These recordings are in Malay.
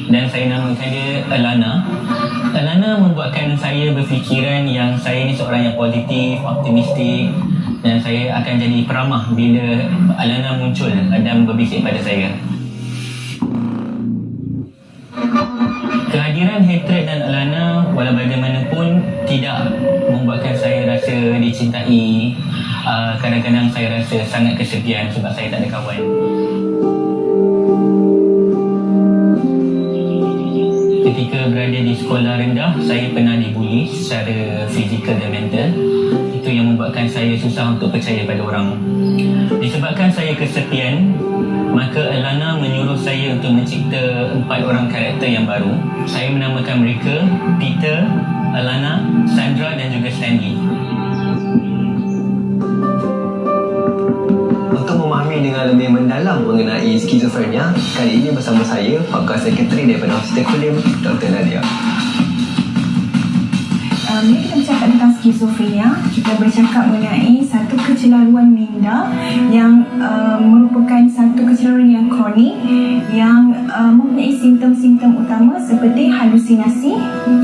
dan saya namakan dia Alana. Alana membuatkan saya berfikiran yang saya ni seorang yang positif, optimistik, dan saya akan jadi peramah bila Alana muncul dan berbisik pada saya. Kehadiran Hatred dan Alana walau bagaimanapun tidak membuatkan saya rasa dicintai. Kadang-kadang saya rasa sangat kesepian sebab saya tak ada kawan. Ketika berada di sekolah rendah, saya pernah dibuli secara fizikal dan mental. Itu yang membuatkan saya susah untuk percaya pada orang. Disebabkan saya kesepian, maka Alana menyuruh saya untuk mencipta 4 orang karakter yang baru. Saya menamakan mereka Peter, Alana, Sandra dan juga Stanley. Untuk memahami dengan lebih mendalam mengenai skizofrenia, kali ini bersama saya, Pakar Sekretari daripada Hospital Kulim, Dr. Nadia. Bila kita bercakap tentang skizofrenia, kita bercakap mengenai satu kecelaruan minda yang merupakan satu kecelaruan yang kronik yang mempunyai simptom-simptom utama seperti halusinasi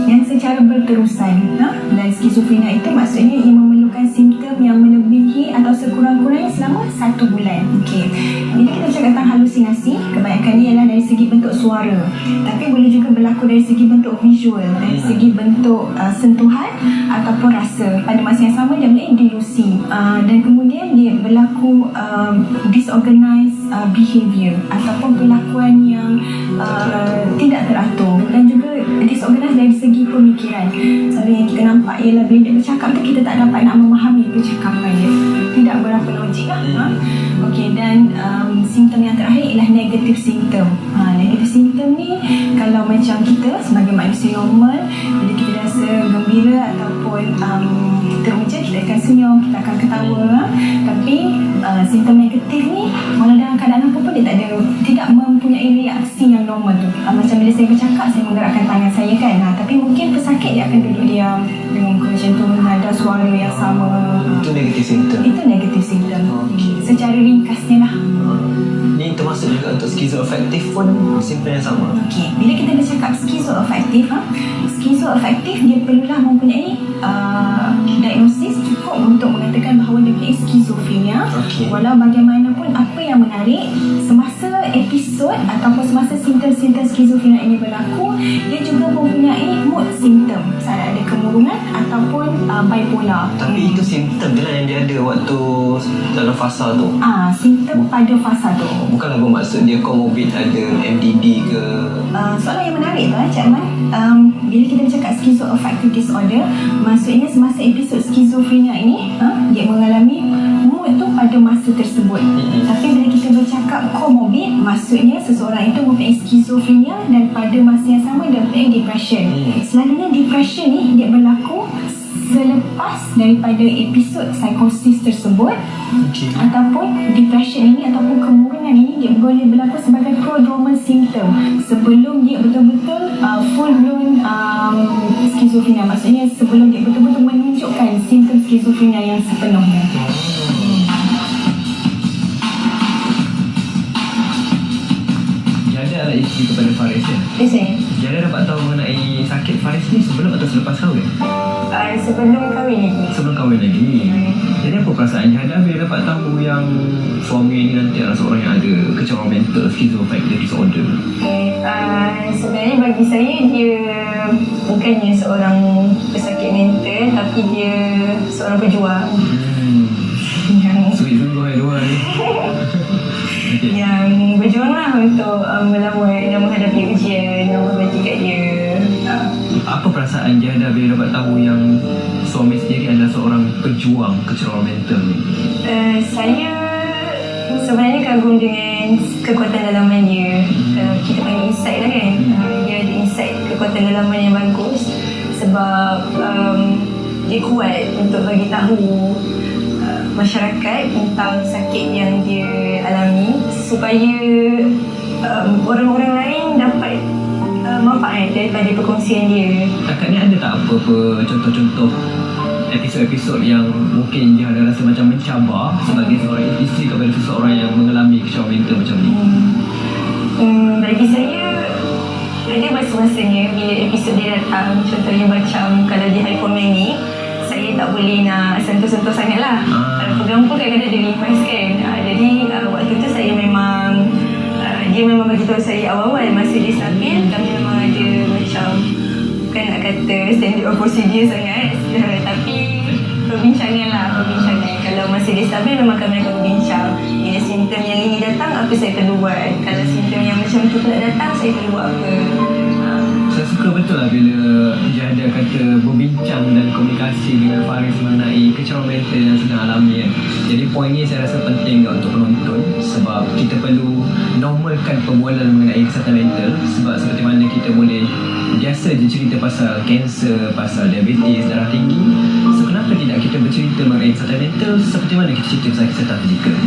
yang secara berterusan. Dan skizofrenia itu maksudnya ia memerlukan simptom yang melebihi atau sekurang-kurangnya selama 1 bulan. Okey. Bila kita bercakap tentang halusinasi, kebanyakannya ialah dari segi bentuk suara, tapi boleh juga berlaku dari segi bentuk visual, dari segi bentuk sentuhan ataupun rasa. Pada masa yang sama dia mempunyai delusi, dan kemudian dia berlaku disorganized behavior ataupun perlakuan yang tidak teratur, dan juga disorganized dari segi pemikiran. Selalu yang kita nampak ialah bila dia bercakap tu kita tak dapat nak memahami percakapan dia, tidak berapa logik lah. Okey, dan simptom yang terakhir ialah negatif simptom. Negatif simptom ni kalau macam kita sebagai manusia normal, bila kita rasa gembira ataupun teruja, kita akan senyum, kita akan ketawa. Tapi simptom negatif ni walau dalam keadaan apa pun dia tidak mempunyai reaksi yang normal tu. Macam bila saya bercakap, saya menggerakkan tangan saya kan, tapi mungkin pesakit dia akan duduk diam dengan muka macam tu, nada suara yang sama. Itu negatif simptom. Itu negatif simptom. Secara ringkasnya lah. Ini termasuk juga untuk skizoafektif pun simptom yang sama. Okey, bila kita bercakap skizoafektif, skizoafektif dia perlulah mempunyai diagnosis cukup untuk mengatakan bahawa dia mempunyai skizofrenia. Walau bagaimanapun, apa yang menarik, semasa episod ataupun semasa simptom-simptom skizofrenia ini berlaku, dia juga mempunyai mood simptom, misalnya ada kemurungan ataupun bipolar. Tapi itu simptom je lah yang dia ada waktu dalam fasa tu. Simptom pada fasa tu. Bukanlah bermaksud dia comorbid ada MDD ke. Soalan yang menarik tu Cik Aiman. Bila kita bercakap schizoaffective disorder, maksudnya semasa episod skizofrenia ini dia mengalami mood tu pada masa tersebut. Tapi bila kita bercakap comorbid, maksudnya seseorang itu mempunyai skizofrenia dan pada masa yang sama dia mempunyai depression. Selalunya depression ni dia berlaku selepas daripada episod psikosis tersebut, ataupun depression ini ataupun kemurungan ini dia boleh berlaku sebagai prodromal symptom sebelum dia betul-betul full blown skizofrenia, maksudnya sebelum dia betul-betul menunjukkan simptom skizofrenia yang sepenuhnya. Jada adalah isteri kepada Faris ya? Biasanya Jada dapat tahu mengenai sakit Faris ni sebelum atau selepas kahwin? sebelum kahwin lagi. Sebelum kahwin lagi. Jadi apa perasaan Jada bila dapat tahu yang suami ni nanti adalah seorang yang ada kecaruan mental, schizoaffective disorder? Sebenarnya bagi saya dia bukannya seorang pesakit mental, tapi dia seorang pejuang. Sweet sungguh dua ni. Yang berjuanglah untuk melawan dan menghadapi ujian yang Allah bagi kat dia. Apa perasaan Jada bila dapat tahu yang suami sendiri adalah seorang pejuang kecaruan mental ni? Saya sebenarnya kagum dengan kekuatan dalaman dia. Kita panggil insight lah kan. Dia ada insight, kekuatan dalaman yang bagus. Sebab dia kuat untuk bagi tahu masyarakat tentang sakit yang dia alami supaya orang-orang lain dapat manfaat daripada perkongsian dia. Kakak ni ada tak apa-apa contoh-contoh episod-episod yang mungkin dia ada rasa macam mencabar sebagai seorang isteri kepada seseorang yang mengalami kecaruan mental macam ni? Bagi saya Ada masa-masanya bila episod dia datang, contohnya macam kalau dia hypomanic, saya tak boleh nak sentuh-sentuh sangat lah. Kalau pegang pun kadang-kadang dia request kan. Jadi waktu tu saya memang dia memang beritahu saya awal-awal masa dia stabil, kami memang ada macam, bukan nak kata standard of procedure sangat, tapi perbincangan. Kalau masa dia stabil memang kami akan berbincang. Bila simptom yang ini datang, apa saya perlu buat? Kalau simptom yang macam tu pula datang, saya perlu buat apa? Saya suka betul lah bila Jihada kata berbincang dan komunikasi dengan Faris mengenai kecemasan mental yang sedang alami kan. Jadi poin ni saya rasa penting untuk penonton sebab kita perlu normalkan perbualan mengenai kesihatan mental, sebab seperti mana kita boleh biasa je cerita pasal kanser, pasal diabetes, darah tinggi. So kenapa tidak kita bercerita mengenai kesihatan mental seperti mana kita cerita pasal kesihatan fizikal?